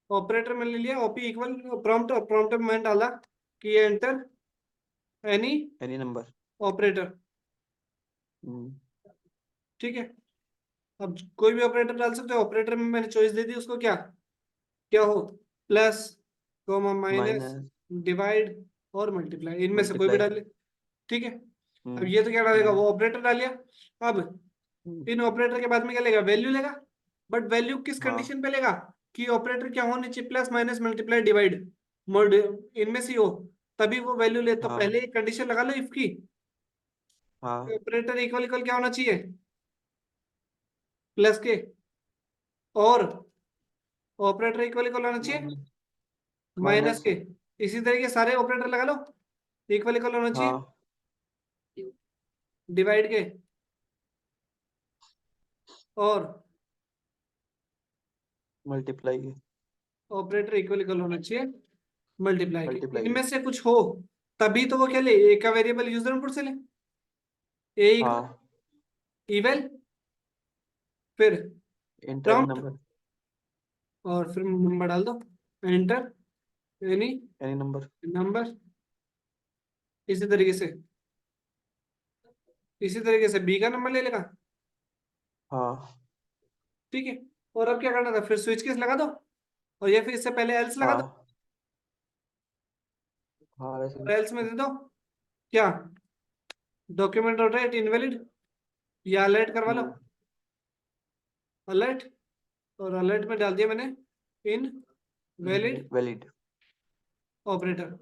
Operator में ले लिया, ओपी इक्वल प्रॉम्प्ट में मैंने डाला कि एंटर एनी नंबर। ऑपरेटर। ठीक है, अब कोई भी ऑपरेटर डाल सकते हो। ऑपरेटर में मैंने चॉइस दे दी उसको, क्या क्या हो, plus, comma, minus, minus, divide और मल्टीप्लाई, इनमें से कोई भी मल्टीप्लाई। डाल ले। ठीक है, अब ये तो क्या डालेगा, वो ऑपरेटर डाल लिया। अब इन ऑपरेटर के बाद में क्या लेगा, वैल्यू लेगा। बट वैल्यू किस हाँ कंडीशन पे लेगा, कि ऑपरेटर क्या होने चाहिए, plus minus multiply divide mode, इनमें से ही हो, तभी वो वैल्यू ले। तो हाँ पहले एक कंडीशन लगा लो इफ की, हाँ ऑपरेटर इक्वल इक्वल क्या होना चाहिए, प्लस के, और ऑपरेटर इक्वल इक्वल होना चाहिए माइनस माइनस। के। इसी तरीके सारे ऑपरेटर लगा लो, इक्वल इक्वल होना चाहिए हाँ डिवाइड के, और मल्टीप्लाई के। ऑपरेटर इक्वल इक्वल होना चाहिए मल्टीप्लाई के। मल्टीप्लाई के। इनमें से कुछ हो तभी तो वो क्या ले, ए का वेरिएबल यूजर इनपुट से ले, ए इक्वल हाँ इवल, फिर इंटर प्रॉम्प्ट, नंबर। और फिर नंबर डाल दो, enter any any number. Number. इसी तरीके से, इसी तरीके से बी का नंबर ले लेगा। हाँ ठीक है, और अब क्या करना था, फिर स्विच केस लगा दो, और या फिर इससे पहले एल्स लगा दो, हाँ हाँ वैसे और भी। एल्स में दे दो क्या, डॉक्यूमेंट डॉट राइट इनवैलिड, या अलर्ट करवा लो, अलर्ट, और अलर्ट में डाल दिया मैंने इन वैलिड वैलिड। ऑपरेटर।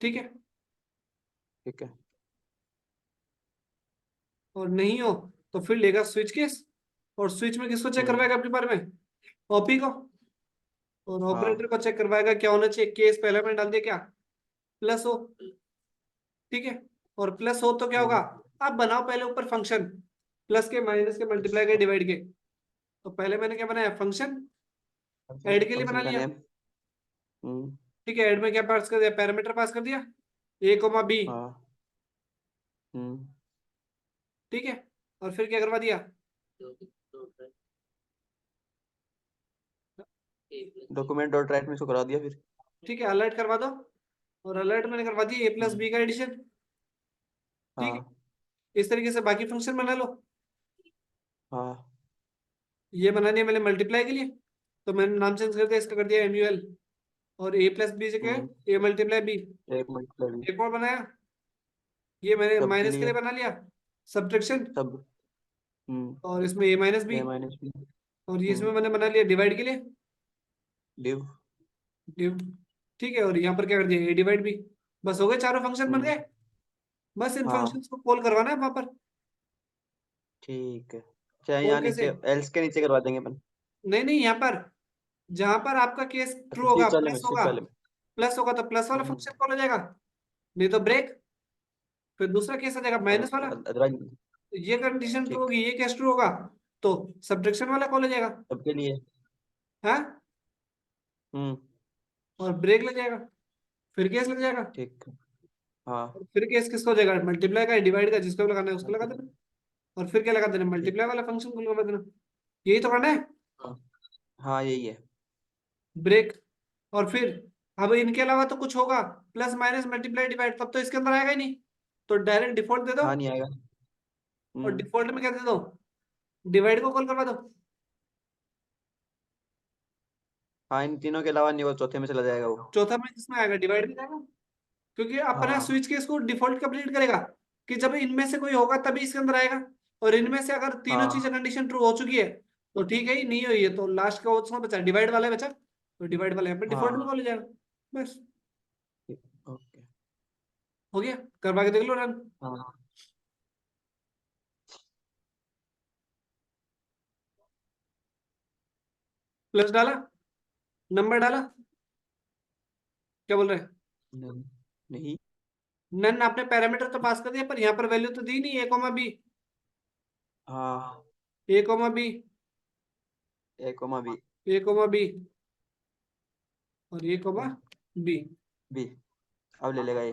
ठीक है, ठीक है। और नहीं हो तो फिर लेगा स्विच केस, और स्विच में किसको चेक करवाएगा अपने बारे में, ओपी को, और ऑपरेटर हाँ को चेक करवाएगा क्या होना चाहिए, केस पहले मैंने डाल दिया क्या, प्लस हो। ठीक है, और प्लस हो तो क्या होगा, आप बनाओ पहले ऊपर फंक्शन, प्लस के, माइनस के, मल्टीप्लाई के, डिवाइड के। तो पहले मैंने क्या बनाया, फंक्शन ऐड के लिए बना फंक्शन का लिया। नेम। हम्म। ठीक है, ऐड में क्या पास कर दिया, पैरामीटर पास कर दिया, ए कोमा बी। हाँ। हम्म। ठीक है, और फिर क्या करवा दिया, डॉक्यूमेंट डॉट राइट में इसको करा दिया फिर। ठीक है, अलर्ट करवा दो, और अलर्ट मैंने करवा दिया ए प्लस हम्म। बी का एडिशन। ठीक है, हाँ इस तरीके से बाकी फंक्शन बना लो। हाँ। ये बना दिया मैंने मल्टीप्लाई के लिए, तो मैंने नाम चेंज कर दिया, इसका कर दिया एमयूएल, और ए प्लस बी से क्या है, हम्म। A multiply B. एक मल्टीप्लाई। एक और बनाया, ये मैंने सब के माइनस के लिए। लिए बना लिया, सब्ट्रैक्शन, सब। हम्म। और इसमें ए माइनस बी, ए माइनस बी। और ये इसमें मैंने बना लिया डिवाइड के लिए डिव। डिव। ठीक है, और यहाँ पर क्या कर दिया, ए डिवाइड बी। बस हो गए, चारों फंक्शन बन हम्म। गए। बस इन हाँ फंक्शंस को कॉल करवाना है वहां पर। ठीक है। चाहे कॉल यहाँ कैसे, नीचे एल्स के नीचे करवा देंगे अपन। नहीं नहीं, यहाँ पर जहां पर आपका केस अच्छा ट्रू होगा, स्विच वाले में, प्लस स्विच होगा, वाले में। प्लस होगा तो प्लस वाला हम्म। फंक्शन कॉल हो जाएगा, नहीं तो ब्रेक। फिर दूसरा केस आ जाएगा और माइनस वाला, अदरवाइज। ये कंडीशन ट्रू ठीक। होगी, ये केस ट्रू होगा, तो सब्ट्रैक्शन वाला कॉल हो जाएगा। सबके लिए। हाँ, हम्म। और ब्रेक लग जाएगा, फिर केस लग जाएगा, ठीक। हाँ। और फिर केस किसका हो जाएगा, मल्टीप्लाई का, डिवाइड का, जिसको भी लगाना है उसको लगा मल्टीप्लाई। देना, और फिर क्या लगा देना, ठीक। मल्टीप्लाई वाला फंक्शन को लगा देना। यही तो करना है, हाँ हाँ यही है। ब्रेक। और फिर अब इनके अलावा तो कुछ होगा, प्लस माइनस मल्टीप्लाई डिवाइड, तब तो इसके अंदर आएगा ही नहीं, तो डायरेक्ट डिफॉल्ट दे दो, हाँ नहीं आएगा। और हम्म। डिफॉल्ट में क्या दे दो, डिवाइड को कॉल करवा दो। हाँ इन तीनों के अलावा नहीं, वो चौथे में चला जाएगा वो। चौथा में किसमें आएगा, डिवाइड में जाएगा, क्योंकि अपना हाँ स्विच केस को डिफॉल्ट कंप्लीट करेगा, कि जब इनमें से कोई होगा तभी इसके अंदर आएगा, और इनमें से अगर तीनों चीजें हाँ। कंडीशन ट्रू हो चुकी है तो ठीक है, ही नहीं हुई है तो लास्ट का ऑप्शन बचा, डिवाइड वाला बचा, तो डिवाइड वाला यहाँ पे डिफॉल्ट में हाँ कॉल हो जाएगा। बस, ओके। हो गया, करवा के देख लो रन। हाँ प्लस डाला, नंबर डाला, क्या बोल रहे हैं, नहीं। नहीं। नन आपने पैरामीटर तो पास कर दिया, पर यहाँ पर वैल्यू तो दी नहीं, ए कोमा बी, हाँ ए कोमा बी, ए कोमा बी। ए कोमा बी, और ए कोमा बी, बी। अब ले लेगा ये।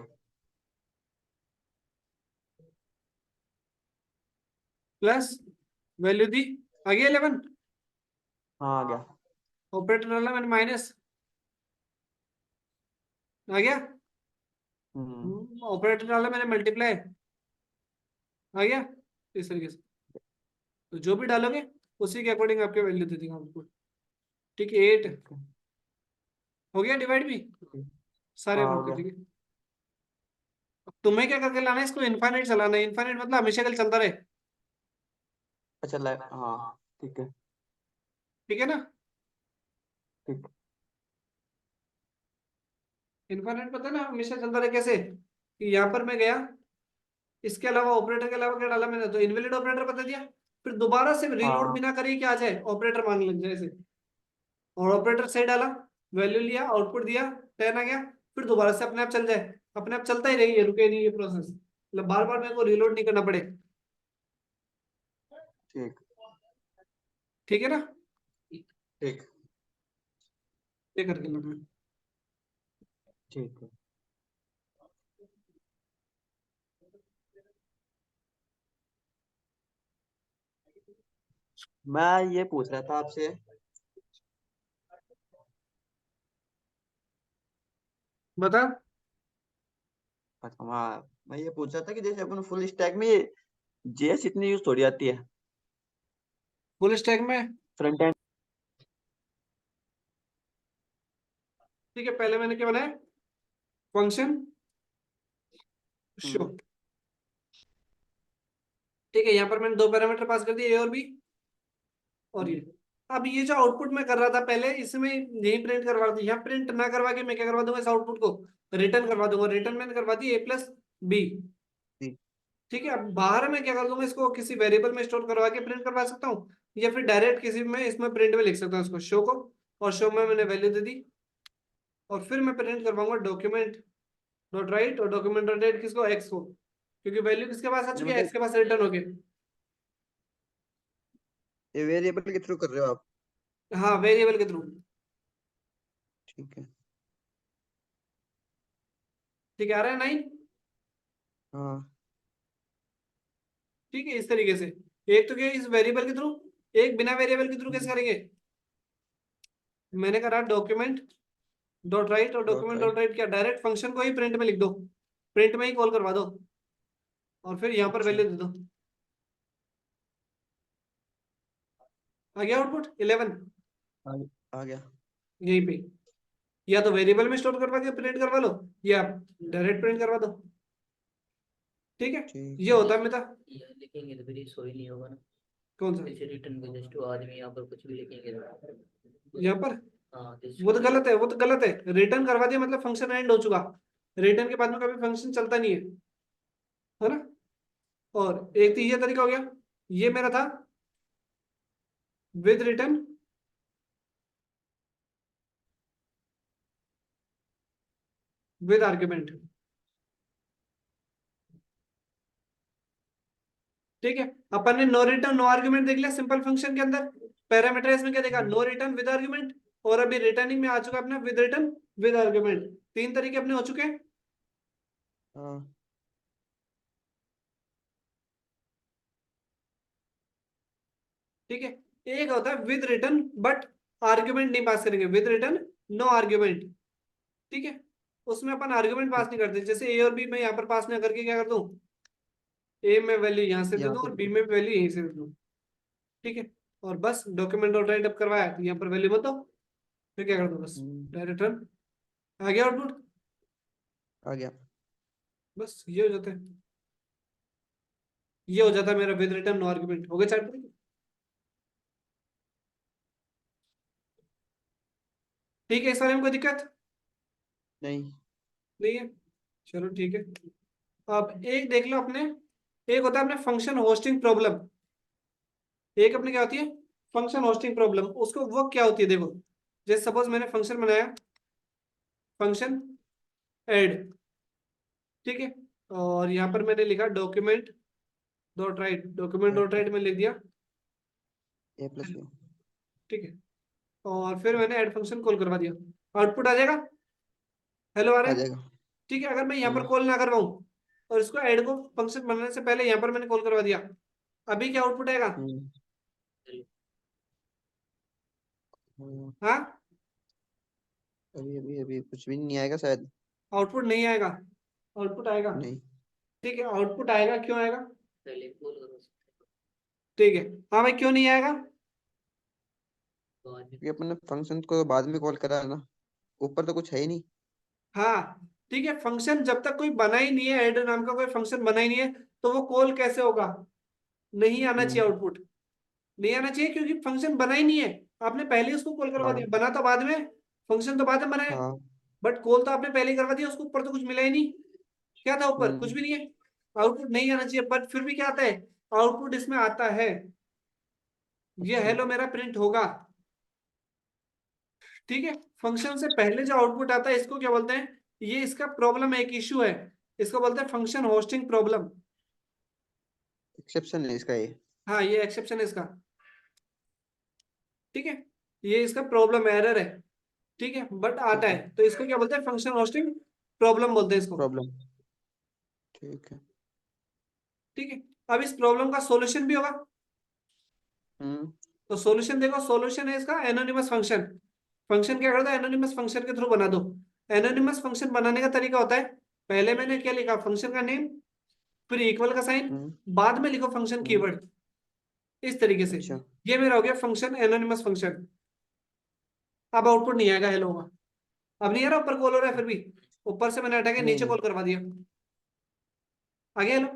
प्लस वैल्यू दी, आ गया 11। हाँ आ गया। ऑपरेटर डाला मैंने माइनस, आ गया। ऑपरेटर डाला मैंने मल्टीप्लाई, आ गया। इस तरीके से तो जो भी डालोगे उसी के अकॉर्डिंग आपके वैल्यू दे देगा आपको। ठीक है, 8 ठीक है। हो गया डिवाइड भी सारे हाँ हो अमाउंट कर गया। दिए। अब तुम्हें क्या करके लाना है इसको, इनफाइनाइट चलाना है। इनफाइनाइट मतलब हमेशा के लिए चलता रहे। अच्छा हाँ ठीक है। ठीक है ना। ठीक। इनफाइनाइट पता है ना, हमेशा चलता रहे। कैसे कि यहाँ पर मैं गया, इसके अलावा ऑपरेटर के अलावा क्या डाला मैंने, तो इनवैलिड ऑपरेटर बता दिया। फिर दोबारा से रीलोड हाँ बिना करे क्या आ जाए, ऑपरेटर मांगने लग जाए ऐसे। और ऑपरेटर सही डाला, वैल्यू लिया, आउटपुट दिया, 10 आ गया। फिर दोबारा से अपने आप चल जाए, अपने आप चलता ही रही है, रुके नहीं ये प्रोसेस। मतलब बार बार मेरे को रीलोड नहीं करना पड़े। ठीक। ठीक है ना। ठीक। ये करके लगा। ठीक है। मैं ये पूछ रहा था आपसे। बता। अच्छा हाँ, मैं ये पूछ रहा था कि जैसे अपन फुल स्टैक में ये जेएस इतनी यूज थोड़ी आती है। फुल स्टैक में फ्रंट एंड। ठीक है, पहले मैंने क्या बनाया, फंक्शन शो। ठीक है, यहाँ पर मैंने दो पैरामीटर पास कर दिए, ए और बी। और ये अब ये जो आउटपुट मैं कर रहा था पहले, इसमें यही प्रिंट करवा दी। यहाँ प्रिंट ना करवा के मैं क्या करवा दूंगा, इस आउटपुट को रिटर्न करवा दूंगा। रिटर्न मैंने करवा दी A+B। ठीक है, अब बाहर में क्या कर दूंगा, इसको किसी वेरिएबल में स्टोर करवा के प्रिंट करवा सकता हूँ, या फिर डायरेक्ट किसी में इसमें प्रिंट में लिख सकता हूँ इसको, शो को। और शो में मैंने वैल्यू दे दी। और फिर मैं प्रिंट करवाऊंगा डॉक्यूमेंट डॉट राइट, और डॉक्यूमेंट डॉट राइट किसको, एक्स को, क्योंकि वैल्यू किसके पास आ ये चुकी है, मतलब एक्स के पास रिटर्न हो गया। ये वेरिएबल के थ्रू कर रहे हो आप? हाँ, वेरिएबल के थ्रू। ठीक है। ठीक है, आ रहा है 9। हाँ। ठीक है, इस तरीके से एक तो क्या इस वेरिएबल के थ्रू, एक बिना वेरिएबल के थ्रू कैसे करेंगे। मैंने कहा डॉक्यूमेंट डॉट राइट, और dot document dot right. Right क्या, डायरेक्ट फंक्शन को ही प्रिंट में लिख दो, प्रिंट में ही कॉल करवा दो, और फिर यहाँ पर अच्छा। वैल्यू दे दो। आ गया आउटपुट 11 आ आ गया। यहीं पे। या तो वेरिएबल में स्टोर करवा के प्रिंट करवा लो, या डायरेक्ट प्रिंट करवा दो। ठीक है, ठीक ये है। होता है मेरा। ये लिखेंगे तो फिर ये सो ही नहीं होगा ना। कौन सा, जैसे रिटर्न को जस्ट आदमी यहाँ पर कुछ भी लिखेंगे तो यहाँ पर हाँ वो तो जस्ट गलत है, वो तो गलत है। रिटर्न करवा दिया मतलब फंक्शन एंड हो चुका। रिटर्न के बाद में कभी फंक्शन चलता नहीं है ना। और एक तो ये तरीका हो गया, ये मेरा था विद रिटर्न, विद आर्ग्यूमेंट। ठीक है, अपन ने नो रिटर्न नो आर्ग्यूमेंट देख लिया सिंपल फंक्शन के अंदर। पैरामीटराइज में क्या देखा, नो रिटर्न विद आर्ग्यूमेंट, और अभी रिटर्निंग में आ चुका अपना विद रिटर्न विद आर्ग्यूमेंट। तीन तरीके अपने हो चुके हैं। हाँ। ठीक है, एक होता है विद रिटर्न बट आर्ग्यूमेंट नहीं पास करेंगे, विद रिटर्न नो आर्ग्यूमेंट। ठीक है, उसमें अपन आर्ग्यूमेंट पास ठीक। नहीं करते। जैसे ए और बी में यहाँ पर पास ना करके क्या कर दूं, ए में वैल्यू यहाँ से दे यहाँ दूं पे और बी में वैल्यू यहीं से दे दूं। ठीक है, और बस डॉक्यूमेंट डॉट राइट अप करवाया तो यहाँ पर वैल्यू मत दो, फिर क्या कर दो, बस डायरेक्ट रन, आ गया आउटपुट। आ गया। बस ये हो जाता है, ये हो जाता है मेरा विद रिटर्न नो आर्गुमेंट। हो गया चार तरीके। ठीक है, इस बारे में कोई दिक्कत नहीं। नहीं है। चलो ठीक है, अब एक देख लो अपने। एक होता है अपने फंक्शन होस्टिंग प्रॉब्लम, एक अपने क्या होती है फंक्शन होस्टिंग प्रॉब्लम। उसको वो क्या होती है देखो, जैसे सपोज मैंने फंक्शन बनाया, फंक्शन ऐड। ठीक है, और यहाँ पर मैंने लिखा document dot right, document dot right में लिख दिया। A+B। ठीक है, और फिर मैंने ऐड फंक्शन कॉल करवा दिया, आउटपुट आ जाएगा, हेलो आ रहा आ है। जाएगा। ठीक है, अगर मैं यहाँ पर हम्म। कॉल ना करवाऊँ और इसको ऐड को फंक्शन बनाने से पहले यहाँ पर मैंने कॉल करवा दिया, अभी क्या आउटपुट आएगा, हम्म। हाँ, अभी अभी अभी कुछ भी नहीं आएगा शायद। आउटपुट नहीं आएगा, आउटपुट आएगा। नहीं। ठीक है, आउटपुट आएगा, क्यों आएगा? पहले कॉल करो ठीक है। हाँ भाई, क्यों नहीं आएगा? बाद में। क्योंकि अपन ने फंक्शन को बाद में कॉल करा है ना, ऊपर तो कुछ है ही नहीं। हाँ, ठीक है, फंक्शन जब तक कोई बना ही नहीं है, ऐड नाम का कोई फंक्शन बना ही नहीं है, तो वो कॉल कैसे होगा? नहीं आना चाहिए हम्म। आउटपुट, नहीं आना चाहिए, क्योंकि फंक्शन बना ही नहीं है। आपने पहले ही उसको कॉल करवा हाँ दिया, बना तो बाद में, फंक्शन तो बाद में बनाया, हाँ। बट कॉल तो आपने पहले ही करवा दिया, उसको ऊपर तो कुछ मिला ही नहीं। क्या था ऊपर? कुछ हम्म। भी नहीं है। आउटपुट नहीं आना चाहिए, बट फिर भी क्या आता है? आउटपुट इसमें आता है। ये अच्छा। हेलो मेरा प्रिंट होगा। ठीक है, फंक्शन से पहले जो आउटपुट आता है इसको क्या बोलते हैं? ये इसका प्रॉब्लम है, एक इश्यू है, इसको बोलते हैं फंक्शन होस्टिंग प्रॉब्लम। एक्सेप्शन है इसका ये। हाँ, ये एक्सेप्शन है इसका। ठीक है, ये इसका प्रॉब्लम एरर है। ठीक है, बट आता ठीक है, है। तो इसको क्या बोलते हैं? फंक्शन होस्टिंग प्रॉब्लम बोलते हैं इसको। प्रॉब्लम। ठीक है। ठीक है, अब इस प्रॉब्लम का सॉल्यूशन भी होगा। हम्म। तो सॉल्यूशन देखो, सॉल्यूशन है इसका एनोनिमस फंक्शन। फंक्शन क्या करता है? एनोनिमस फंक्शन के थ्रू बना दो। एनोनिमस फंक्शन बनाने का तरीका होता है, पहले मैंने क्या लिखा? फंक्शन का नेम, फिर इक्वल का साइन, हम्म। बाद में लिखो फंक्शन हम्म। कीवर्ड, इस तरीके से। अच्छा। ये मेरा हो गया फंक्शन, एनोनिमस फंक्शन। अब आउटपुट नहीं आएगा हेलो का। अब नहीं आ रहा, ऊपर कॉल हो रहा है फिर भी, ऊपर से मैंने हटा के नहीं नीचे नहीं। कॉल करवा दिया, आ गया हेलो।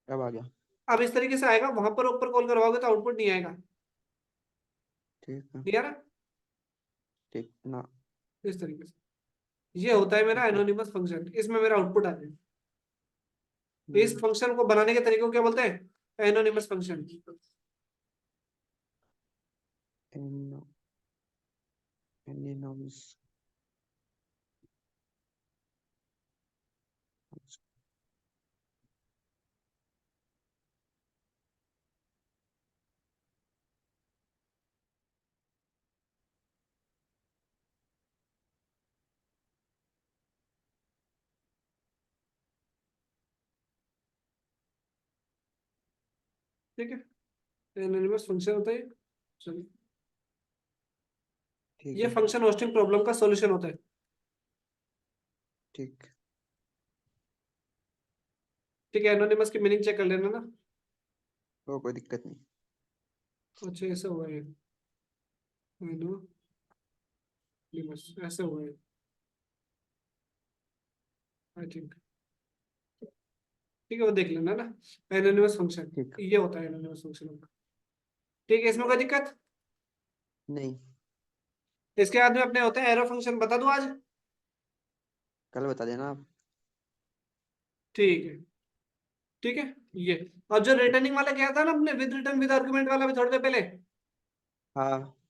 अब आ गया। अब इस तरीके से आएगा, वहां पर ऊपर कॉल करवाओगे तो आउटपुट नहीं आएगा। ठीक है। नहीं आ रहा? ठीक ना। इस तरीके से ये होता है मेरा ठीक है। एनोनिमस फंक्शन, इसमें मेरा आउटपुट आ जाएगा। इस हम्म। फंक्शन को बनाने के तरीके को क्या बोलते हैं? Anonymous function. एनो एनोनिमस। ठीक है, एनोनिमस फंक्शन होता है। चलिए, ठीक ये है। फंक्शन होस्टिंग प्रॉब्लम का सॉल्यूशन होता है। ठीक। ठीक है, एनोनिमस की मीनिंग चेक कर लेना ना। वो कोई दिक्कत नहीं। अच्छा, ऐसा हुआ है एनोनिमस, ऐसा हुआ है आई थिंक। ठीक है, वो देख लेना ना, एनोनिमस फंक्शन ठीक। ये होता है एनोनिमस फंक्शन। ठीक है, इसमें कोई दिक्कत? नहीं। इसके बाद में अपने होते हैं एरो फंक्शन, बता दूं आज? कल बता देना आप। ठीक है। ठीक है, ये और जो रिटर्निंग वाला क्या था ना अपने, विद रिटर्न विद आर्गुमेंट वाला भी थोड़ी देर पहले, हाँ।